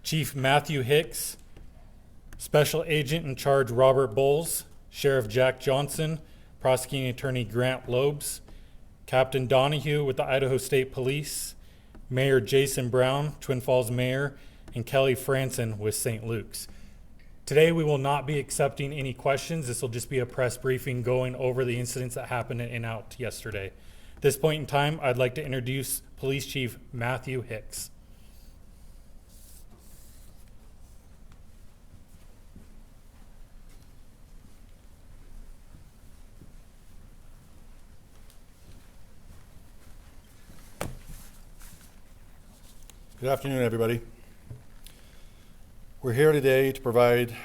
Chief Matthew Hicks, Special Agent in Charge Robert Bowles, Sheriff Jack Johnson, Prosecuting Attorney Grant Lobes, Captain Donahue with the Idaho State Police, Mayor Jason Brown, Twin Falls Mayor, and Kelly Franson with St. Luke's. Today we will not be accepting any questions. This will just be a press briefing going over the incidents that happened in and out yesterday. At this point in time, I'd like to introduce Police Chief Matthew Hicks. Good afternoon, everybody. We're here today to provide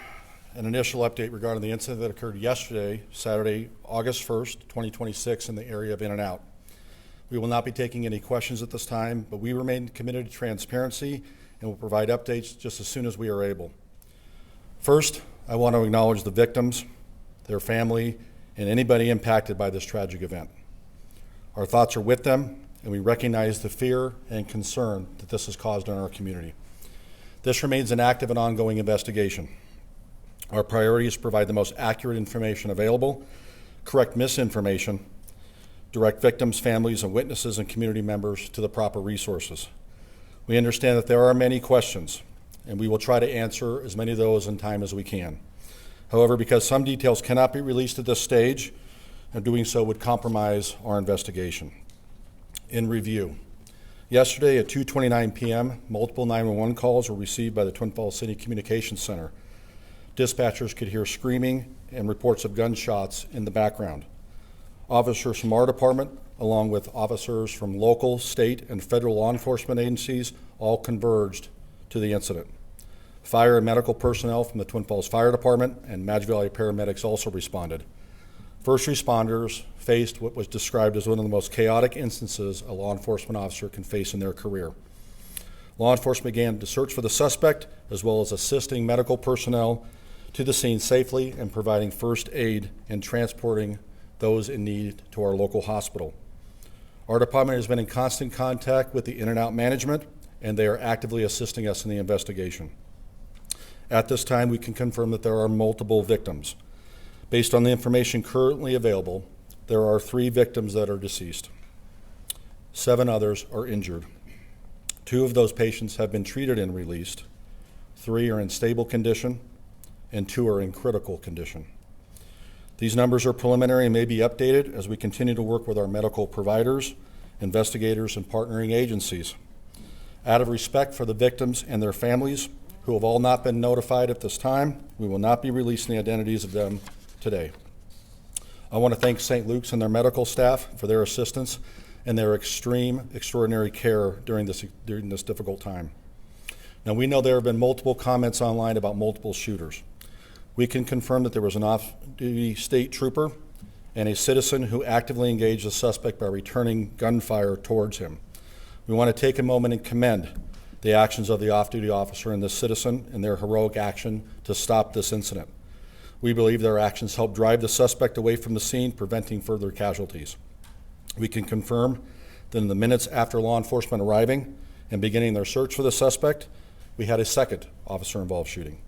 an initial update regarding the incident that occurred yesterday, Saturday, August 1st, 2026, in the area of In-N-Out. We will not be taking any questions at this time, but we remain committed to transparency and will provide updates just as soon as we are able. First, I want to acknowledge the victims, their family, and anybody impacted by this tragic event. Our thoughts are with them, and we recognize the fear and concern that this has caused in our community. This remains an active and ongoing investigation. Our priority is to provide the most accurate information available, correct misinformation, direct victims, families, and witnesses and community members to the proper resources. We understand that there are many questions, and we will try to answer as many of those in time as we can. However, because some details cannot be released at this stage, and doing so would compromise our investigation. In review, yesterday at 2:29 p.m., multiple 911 calls were received by the Twin Falls City Communications Center. Dispatchers could hear screaming and reports of gunshots in the background. Officers from our department, along with officers from local, state, and federal law enforcement agencies, all converged to the incident. Fire and medical personnel from the Twin Falls Fire Department and Madge Valley paramedics also responded. First responders faced what was described as one of the most chaotic instances a law enforcement officer can face in their career. Law enforcement began to search for the suspect, as well as assisting medical personnel to the scene safely and providing first aid and transporting those in need to our local hospital. Our department has been in constant contact with the In-N-Out management, and they are actively assisting us in the investigation. At this time, we can confirm that there are multiple victims. Based on the information currently available, there are 3 victims that are deceased. 7 others are injured. 2 of those patients have been treated and released. 3 are in stable condition, and 2 are in critical condition. These numbers are preliminary and may be updated as we continue to work with our medical providers, investigators, and partnering agencies. Out of respect for the victims and their families, who have all not been notified at this time, we will not be releasing the identities of them today. I want to thank St. Luke's and their medical staff for their assistance and their extraordinary care during this difficult time. Now, we know there have been multiple comments online about multiple shooters. We can confirm that there was an off-duty state trooper and a citizen who actively engaged the suspect by returning gunfire towards him. We want to take a moment and commend the actions of the off-duty officer and the citizen in their heroic action to stop this incident. We believe their actions helped drive the suspect away from the scene, preventing further casualties. We can confirm that in the minutes after law enforcement arriving and beginning their search for the suspect, we had a second officer-involved shooting.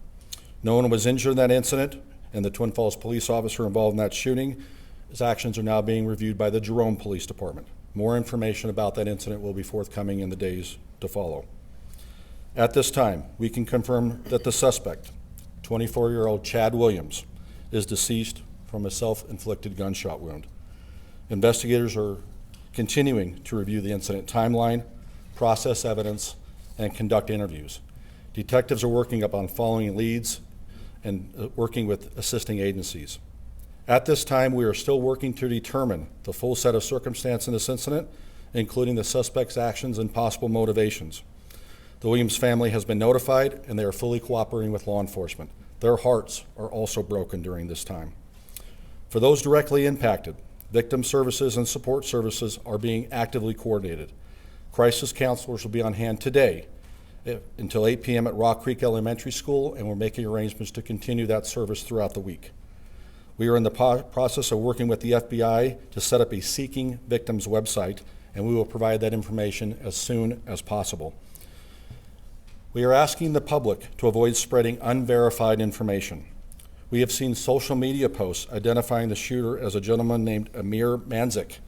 No one was injured in that incident, and the Twin Falls police officer involved in that shooting, his actions are now being reviewed by the Jerome Police Department. More information about that incident will be forthcoming in the days to follow. At this time, we can confirm that the suspect, 24-year-old Chad Williams, is deceased from a self-inflicted gunshot wound. Investigators are continuing to review the incident timeline, process evidence, and conduct interviews. Detectives are working up on following leads and working with assisting agencies. At this time, we are still working to determine the full set of circumstances in this incident, including the suspect's actions and possible motivations. The Williams family has been notified, and they are fully cooperating with law enforcement. Their hearts are also broken during this time. For those directly impacted, victim services and support services are being actively coordinated. Crisis counselors will be on hand today until 8 p.m. at Rock Creek Elementary School, and we're making arrangements to continue that service throughout the week. We are in the process of working with the FBI to set up a Seeking Victims website, and we will provide that information as soon as possible. We are asking the public to avoid spreading unverified information. We have seen social media posts identifying the shooter as a gentleman named Amir Manzik.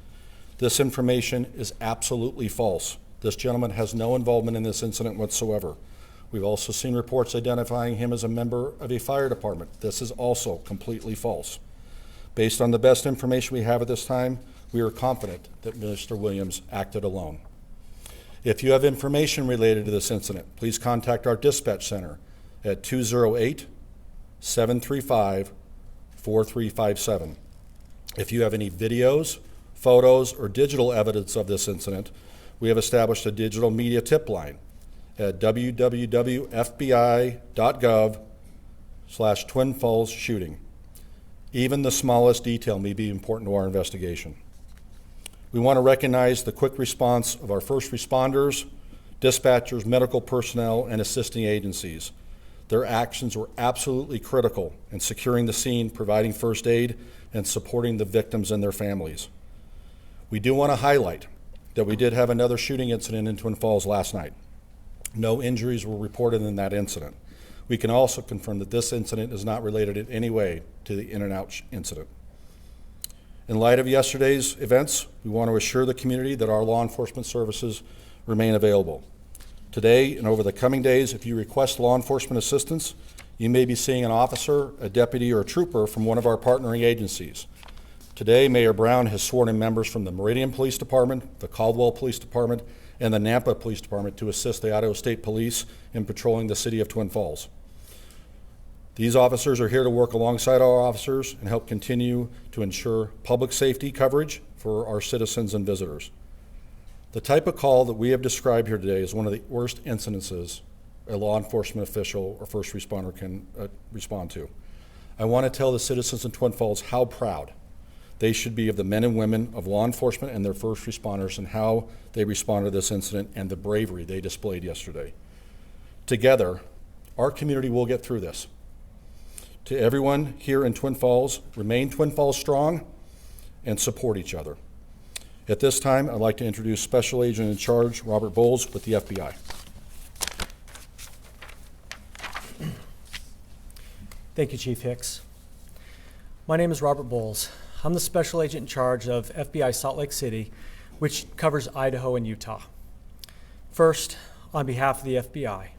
This information is absolutely false. This gentleman has no involvement in this incident whatsoever. We've also seen reports identifying him as a member of a fire department. This is also completely false. Based on the best information we have at this time, we are confident that Mr. Williams acted alone. If you have information related to this incident, please contact our dispatch center at 208-735-4357. If you have any videos, photos, or digital evidence of this incident, we have established a digital media tip line at www.fbi.gov/Twin Falls shooting. Even the smallest detail may be important to our investigation. We want to recognize the quick response of our first responders, dispatchers, medical personnel, and assisting agencies. Their actions were absolutely critical in securing the scene, providing first aid, and supporting the victims and their families. We do want to highlight that we did have another shooting incident in Twin Falls last night. No injuries were reported in that incident. We can also confirm that this incident is not related in any way to the In-N-Out incident. In light of yesterday's events, we want to assure the community that our law enforcement services remain available. Today and over the coming days, if you request law enforcement assistance, you may be seeing an officer, a deputy, or a trooper from one of our partnering agencies. Today, Mayor Brown has sworn in members from the Meridian Police Department, the Caldwell Police Department, and the Nampa Police Department to assist the Idaho State Police in patrolling the city of Twin Falls. These officers are here to work alongside our officers and help continue to ensure public safety coverage for our citizens and visitors. The type of call that we have described here today is one of the worst incidences a law enforcement official or first responder can respond to. I want to tell the citizens in Twin Falls how proud they should be of the men and women of law enforcement and their first responders and how they responded to this incident and the bravery they displayed yesterday. Together, our community will get through this. To everyone here in Twin Falls, remain Twin Falls strong and support each other. At this time, I'd like to introduce Special Agent in Charge, Robert Bowles with the FBI. Thank you, Chief Hicks. My name is Robert Bowles. I'm the Special Agent in charge of FBI Salt Lake City, which covers Idaho and Utah. First, on behalf of the FBI,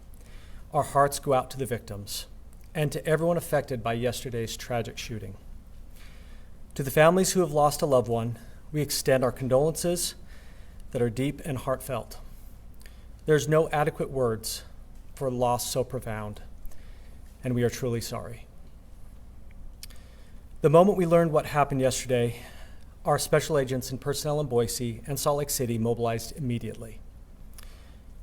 our hearts go out to the victims and to everyone affected by yesterday's tragic shooting. To the families who have lost a loved one, we extend our condolences that are deep and heartfelt. There's no adequate words for a loss so profound, and we are truly sorry. The moment we learned what happened yesterday, our special agents and personnel in Boise and Salt Lake City mobilized immediately.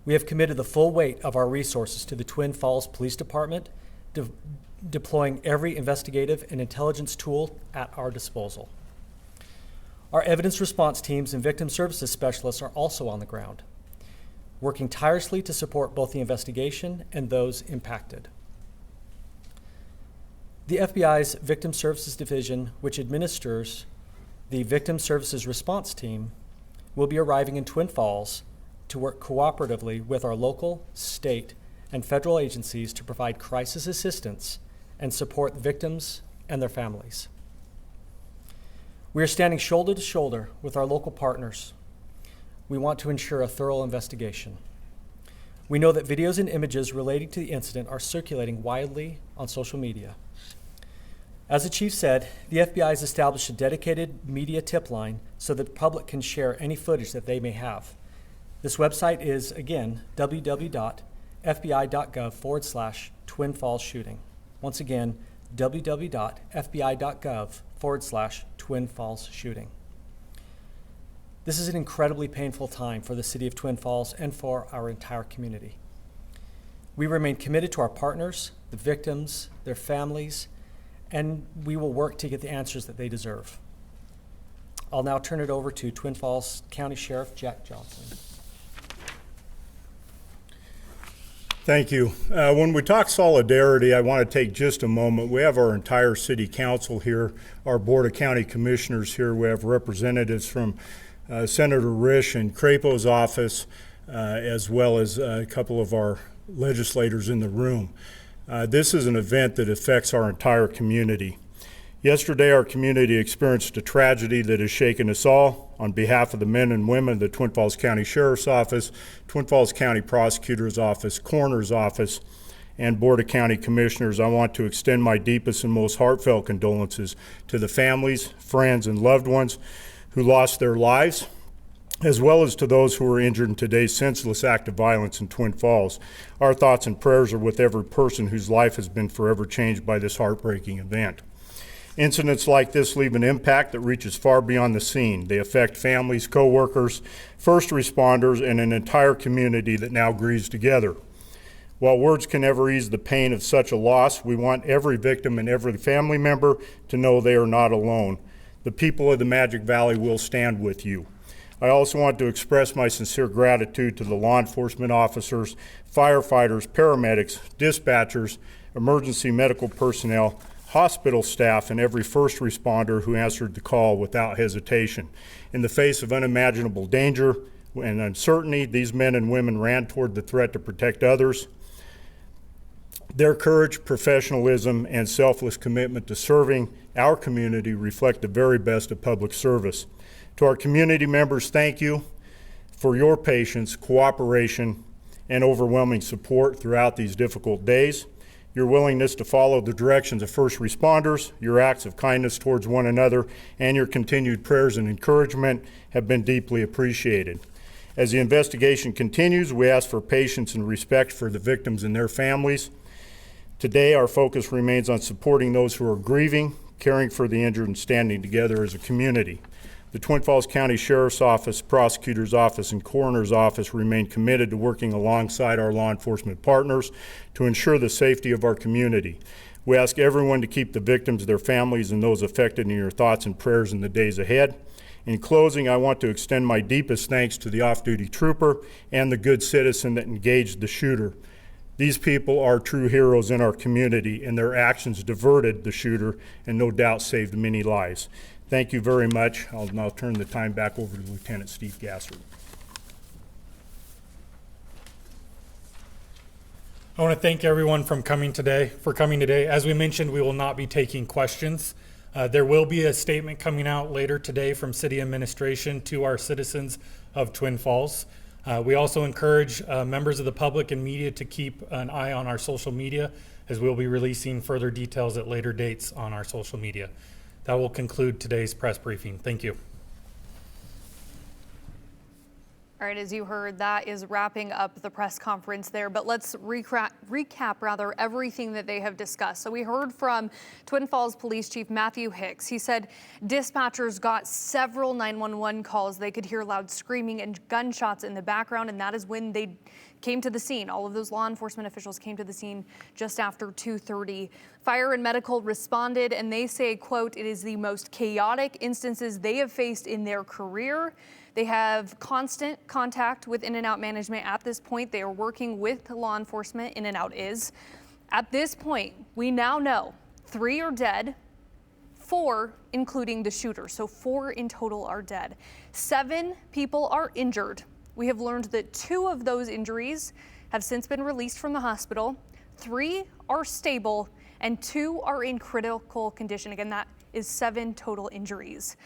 We have committed the full weight of our resources to the Twin Falls Police Department, deploying every investigative and intelligence tool at our disposal. Our evidence response teams and victim services specialists are also on the ground, working tirelessly to support both the investigation and those impacted. The FBI's Victim Services Division, which administers the Victim Services Response Team, will be arriving in Twin Falls to work cooperatively with our local, state, and federal agencies to provide crisis assistance and support victims and their families. We are standing shoulder to shoulder with our local partners. We want to ensure a thorough investigation. We know that videos and images relating to the incident are circulating widely on social media. As the chief said, the FBI has established a dedicated media tip line so that the public can share any footage that they may have. This website is, again, www.fbi.gov/Twin Falls shooting. Once again, www.fbi.gov/Twin Falls shooting. This is an incredibly painful time for the city of Twin Falls and for our entire community. We remain committed to our partners, the victims, their families, and we will work to get the answers that they deserve. I'll now turn it over to Twin Falls County Sheriff Jack Johnson. Thank you. When we talk solidarity, I want to take just a moment. We have our entire city council here, our Board of County Commissioners here. We have representatives from Senator Risch and Crapo's office, as well as a couple of our legislators in the room. This is an event that affects our entire community. Yesterday, our community experienced a tragedy that has shaken us all. On behalf of the men and women of the Twin Falls County Sheriff's Office, Twin Falls County Prosecutor's Office, Coroner's Office, and Board of County Commissioners, I want to extend my deepest and most heartfelt condolences to the families, friends, and loved ones who lost their lives, as well as to those who were injured in today's senseless act of violence in Twin Falls. Our thoughts and prayers are with every person whose life has been forever changed by this heartbreaking event. Incidents like this leave an impact that reaches far beyond the scene. They affect families, co-workers, first responders, and an entire community that now grieves together. While words can never ease the pain of such a loss, we want every victim and every family member to know they are not alone. The people of the Magic Valley will stand with you. I also want to express my sincere gratitude to the law enforcement officers, firefighters, paramedics, dispatchers, emergency medical personnel, hospital staff, and every first responder who answered the call without hesitation. In the face of unimaginable danger and uncertainty, these men and women ran toward the threat to protect others. Their courage, professionalism, and selfless commitment to serving our community reflect the very best of public service. To our community members, thank you for your patience, cooperation, and overwhelming support throughout these difficult days. Your willingness to follow the directions of first responders, your acts of kindness towards one another, and your continued prayers and encouragement have been deeply appreciated. As the investigation continues, we ask for patience and respect for the victims and their families. Today, our focus remains on supporting those who are grieving, caring for the injured, and standing together as a community. The Twin Falls County Sheriff's Office, Prosecutor's Office, and Coroner's Office remain committed to working alongside our law enforcement partners to ensure the safety of our community. We ask everyone to keep the victims, their families, and those affected in your thoughts and prayers in the days ahead. In closing, I want to extend my deepest thanks to the off-duty trooper and the good citizen that engaged the shooter. These people are true heroes in our community, and their actions diverted the shooter and no doubt saved many lives. Thank you very much. I'll now turn the time back over to Lieutenant Steve Gasser. I want to thank everyone for coming today. As we mentioned, we will not be taking questions. There will be a statement coming out later today from City Administration to our citizens of Twin Falls. We also encourage members of the public and media to keep an eye on our social media, as we'll be releasing further details at later dates on our social media. That will conclude today's press briefing. Thank you. All right, as you heard, that is wrapping up the press conference there, but let's recap everything that they have discussed. So we heard from Twin Falls Police Chief Matthew Hicks. He said dispatchers got several 911 calls. They could hear loud screaming and gunshots in the background, and that is when they came to the scene. All of those law enforcement officials came to the scene just after 2:30. Fire and medical responded, and they say, quote, "It is the most chaotic instances they have faced in their career." They have constant contact with In-N-Out management at this point. They are working with law enforcement. In-N-Out is. At this point, we now know 3 are dead, 4 including the shooter. So 4 in total are dead. 7 people are injured. We have learned that 2 of those injuries have since been released from the hospital. 3 are stable and 2 are in critical condition. Again, that is 7 total injuries.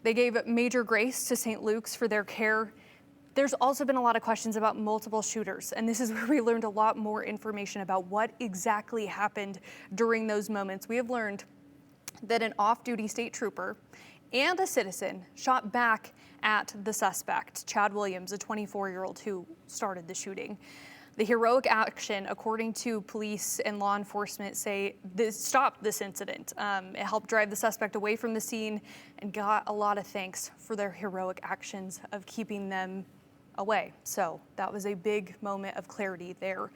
They gave major grace to St. Luke's for their care. There's also been a lot of questions about multiple shooters, and this is where we learned a lot more information about what exactly happened during those moments. We have learned that an off-duty state trooper and a citizen shot back at the suspect, Chad Williams, a 24-year-old who started the shooting. The heroic action, according to police and law enforcement, say this stopped this incident. It helped drive the suspect away from the scene and got a lot of thanks for their heroic actions of keeping them away. So that was a big moment of clarity there.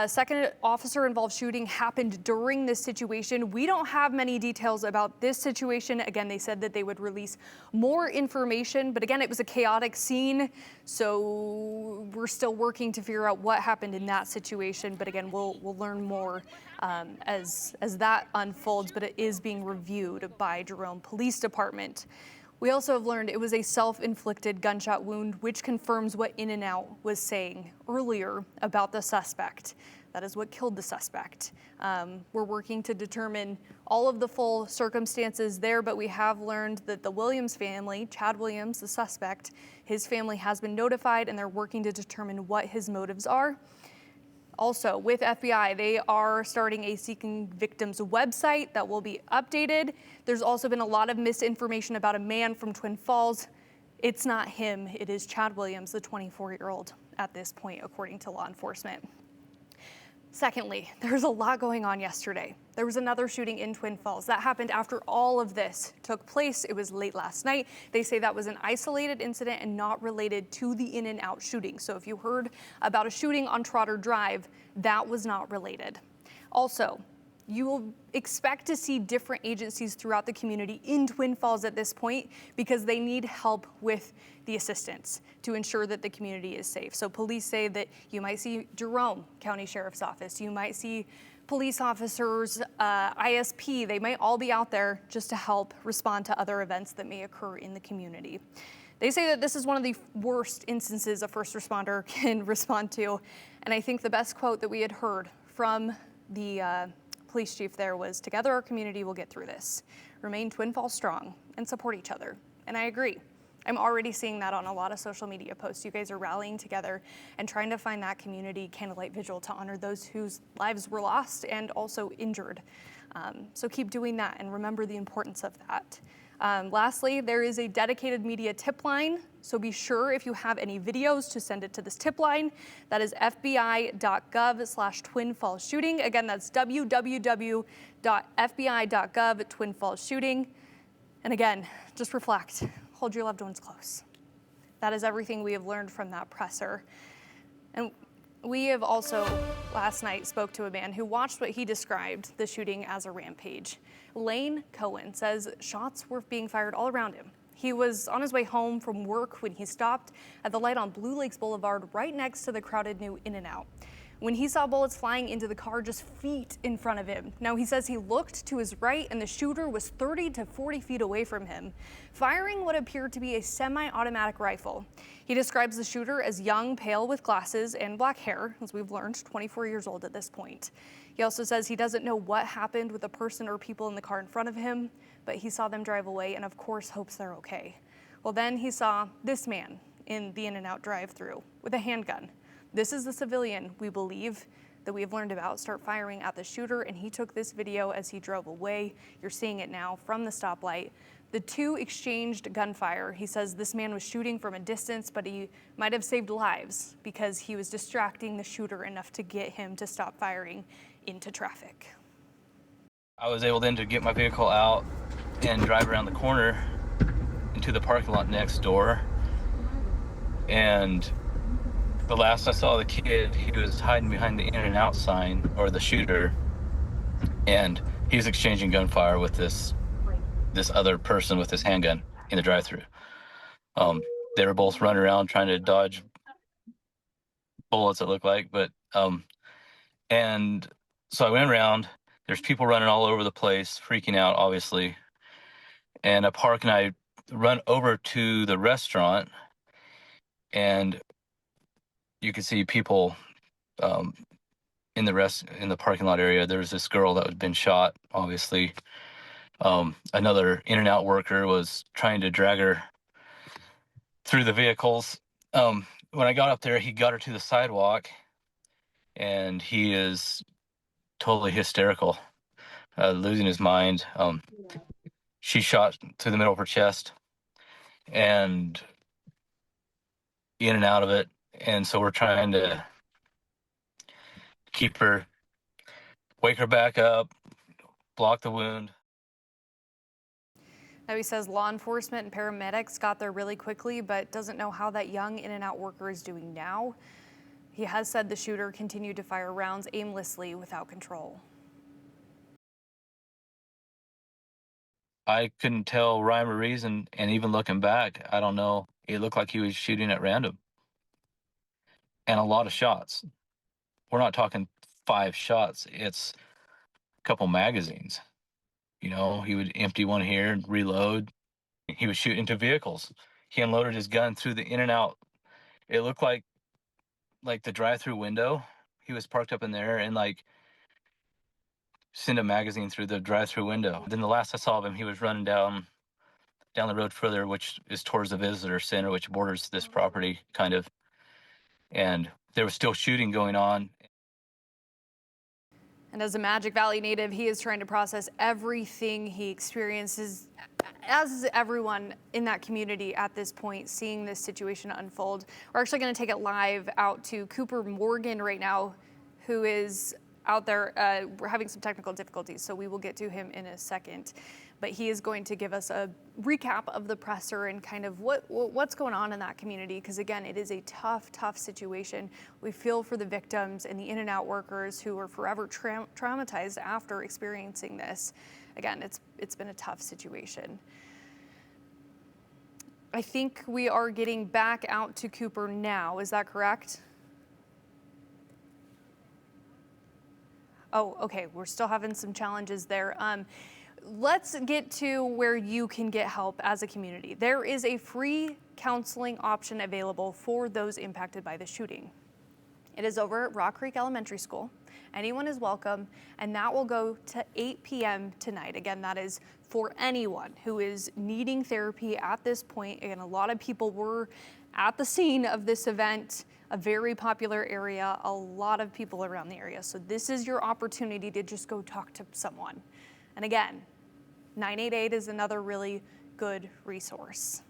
Second officer-involved shooting happened during this situation. We don't have many details about this situation. Again, they said that they would release more information, but again, it was a chaotic scene, so we're still working to figure out what happened in that situation. But again, we'll learn more as that unfolds, but it is being reviewed by Jerome Police Department. We also have learned it was a self-inflicted gunshot wound, which confirms what In-N-Out was saying earlier about the suspect. That is what killed the suspect. We're working to determine all of the full circumstances there, but we have learned that the Williams family, Chad Williams, the suspect, his family has been notified and they're working to determine what his motives are. Also, with FBI, they are starting a Seeking Victims website that will be updated. There's also been a lot of misinformation about a man from Twin Falls. It's not him, it is Chad Williams, the 24-year-old at this point, according to law enforcement. Secondly, there's a lot going on yesterday. There was another shooting in Twin Falls. That happened after all of this took place. It was late last night. They say that was an isolated incident and not related to the In-N-Out shooting. So if you heard about a shooting on Trotter Drive, that was not related. Also, you will expect to see different agencies throughout the community in Twin Falls at this point because they need help with the assistance to ensure that the community is safe. So police say that you might see Jerome County Sheriff's Office, you might see police officers, ISP, they might all be out there just to help respond to other events that may occur in the community. They say that this is one of the worst instances a first responder can respond to. And I think the best quote that we had heard from the police chief there was, "Together our community will get through this. Remain Twin Falls strong and support each other." And I agree. I'm already seeing that on a lot of social media posts. You guys are rallying together and trying to find that community candlelight vigil to honor those whose lives were lost and also injured. So keep doing that and remember the importance of that. Lastly, there is a dedicated media tip line, so be sure if you have any videos to send it to this tip line. That is fbi.gov/Twin Falls shooting. Again, that's www.fbi.gov Twin Falls shooting. And again, just reflect, hold your loved ones close. That is everything we have learned from that presser. And we have also, last night, spoke to a man who watched what he described the shooting as a rampage. Lane Cohen says shots were being fired all around him. He was on his way home from work when he stopped at the light on Blue Lakes Boulevard right next to the crowded new In-N-Out, when he saw bullets flying into the car just feet in front of him. Now, he says he looked to his right and the shooter was 30 to 40 feet away from him, firing what appeared to be a semi-automatic rifle. He describes the shooter as young, pale, with glasses and black hair, as we've learned, 24 years old at this point. He also says he doesn't know what happened with the person or people in the car in front of him, but he saw them drive away and of course hopes they're okay. Well, then he saw this man in the In-N-Out drive-thru with a handgun. This is the civilian we believe that we have learned about start firing at the shooter, and he took this video as he drove away. You're seeing it now from the stoplight. The two exchanged gunfire. He says this man was shooting from a distance, but he might have saved lives because he was distracting the shooter enough to get him to stop firing into traffic. I was able then to get my vehicle out and drive around the corner into the parking lot next door. And the last I saw the kid, he was hiding behind the In-N-Out sign, or the shooter, and he was exchanging gunfire with this other person with his handgun in the drive-thru. They were both running around trying to dodge bullets, it looked like, and so I went around. There's people running all over the place, freaking out, obviously. And I park and I run over to the restaurant, and you can see people in the parking lot area. There was this girl that had been shot, obviously. Another In-N-Out worker was trying to drag her through the vehicles. When I got up there, he got her to the sidewalk, and he is totally hysterical, losing his mind. She shot through the middle of her chest and in and out of it. And so we're trying to wake her back up, block the wound. Now, he says law enforcement and paramedics got there really quickly, but doesn't know how that young In-N-Out worker is doing now. He has said the shooter continued to fire rounds aimlessly without control. I couldn't tell rhyme or reason, and even looking back, I don't know. It looked like he was shooting at random. And a lot of shots. We're not talking 5 shots. It's a couple magazines. You know, he would empty one here and reload, He was shooting into vehicles. He unloaded his gun through the in and out. It looked like the drive-through window. He was parked up in there and like sent a magazine through the drive-through window. Then the last I saw of him, he was running down the road further, which is towards the visitor center, which borders this property kind of. And there was still shooting going on. And as a Magic Valley native, he is trying to process everything he experiences, as is everyone in that community at this point, seeing this situation unfold. We're actually going to take it live out to Cooper Morgan right now, who is out there. We're having some technical difficulties, so we will get to him in a second. But he is going to give us a recap of the presser and kind of what's going on in that community. Because again, it is a tough situation. We feel for the victims and the in and out workers who are forever traumatized after experiencing this. Again, it's been a tough situation. I think we are getting back out to Cooper now. Is that correct? Oh, okay. We're still having some challenges there. Let's get to where you can get help as a community. There is a free counseling option available for those impacted by the shooting. It is over at Rock Creek Elementary School. Anyone is welcome, and that will go to 8 p.m. tonight. Again, that is for anyone who is needing therapy at this point. Again, a lot of people were at the scene of this event, a very popular area, a lot of people around the area. So this is your opportunity to just go talk to someone. And again, 988 is another really good resource.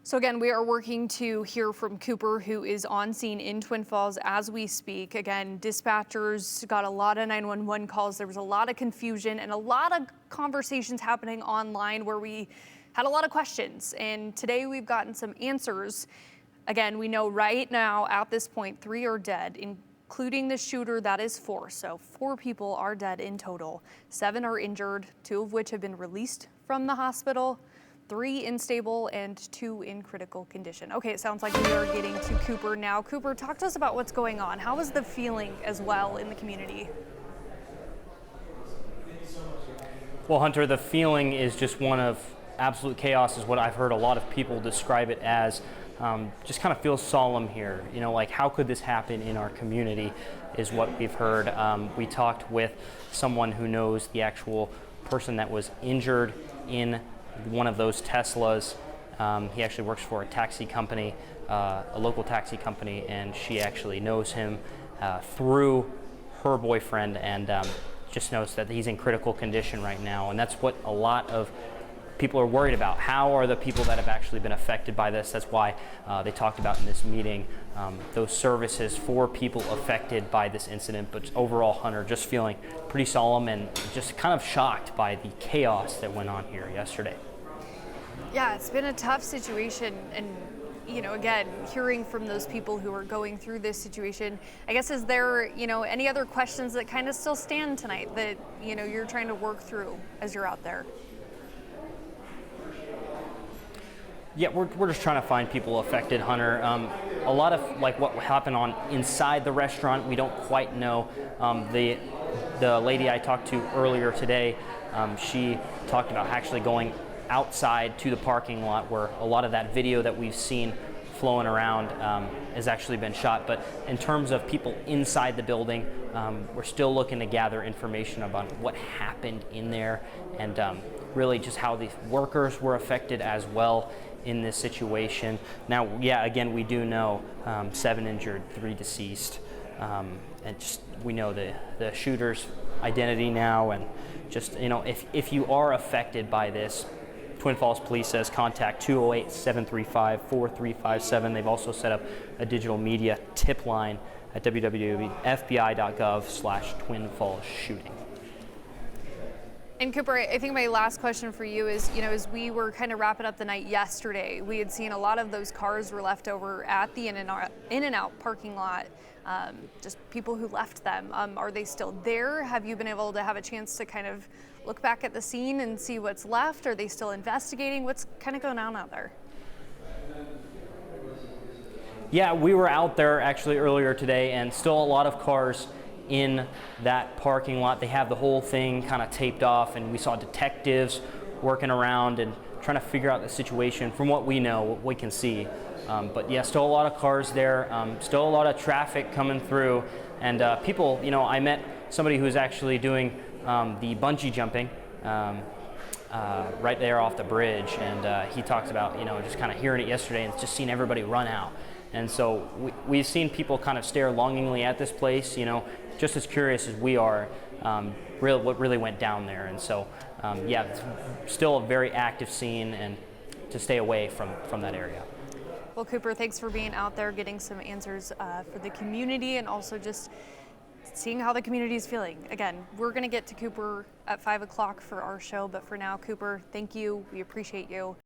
So again, we are working to hear from Cooper, who is on scene in Twin Falls as we speak. Again, dispatchers got a lot of 911 calls. There was a lot of confusion and a lot of conversations happening online where we had a lot of questions. And today we've gotten some answers. Again, we know right now at this point, 3 are dead, including the shooter. That is 4. So 4 people are dead in total. 7 are injured, 2 of which have been released from the hospital, 3 unstable, and 2 in critical condition. Okay, it sounds like we are getting to Cooper now. Cooper, talk to us about what's going on. How is the feeling as well in the community? Well, Hunter, the feeling is just one of absolute chaos, is what I've heard a lot of people describe it as. Just kind of feels solemn here. You know, like, how could this happen in our community is what we've heard. We talked with someone who knows the actual person that was injured in one of those Teslas. He actually works for a taxi company, a local taxi company, and she actually knows him through her boyfriend, and just knows that he's in critical condition right now. And that's what a lot of people are worried about. How are the people that have actually been affected by this? That's why they talked about in this meeting those services for people affected by this incident. But overall, Hunter, just feeling pretty solemn and just kind of shocked by the chaos that went on here yesterday. Yeah, it's been a tough situation, and you know, again, hearing from those people who are going through this situation, I guess, is there, you know, any other questions that kind of still stand tonight that, you know, you're trying to work through as you're out there? Yeah, we're just trying to find people affected, Hunter. A lot of like what happened on inside the restaurant, we don't quite know. The lady I talked to earlier today, she talked about actually going outside to the parking lot where a lot of that video that we've seen flowing around has actually been shot. But in terms of people inside the building, we're still looking to gather information about what happened in there, and really just how the workers were affected as well in this situation. Now, yeah, again, we do know 7 injured, 3 deceased, and just we know the shooter's identity now. And just, you know, if you are affected by this, Twin Falls Police says contact 208-735-4357. They've also set up a digital media tip line at www.fbi.gov/twinfallsshooting. And Cooper, I think my last question for you is, you know, as we were kind of wrapping up the night yesterday, we had seen a lot of those cars were left over at the In-N-Out parking lot, just people who left them. Are they still there? Have you been able to have a chance to kind of look back at the scene and see what's left? Are they still investigating? What's kind of going on out there? Yeah, we were out there actually earlier today, and still a lot of cars in that parking lot. They have the whole thing kind of taped off, and we saw detectives working around and trying to figure out the situation from what we know, what we can see. But yeah, still a lot of cars there, still a lot of traffic coming through, and people, I met somebody who was actually doing the bungee jumping right there off the bridge, and he talked about, just kind of hearing it yesterday and just seeing everybody run out. And so we've seen people kind of stare longingly at this place, just as curious as we are, what really went down there. And so, yeah, it's still a very active scene, and to stay away from that area. Well, Cooper, thanks for being out there, getting some answers for the community, and also just seeing how the community is feeling. Again, we're going to get to Cooper at 5 o'clock for our show, but for now, Cooper, thank you. We appreciate you.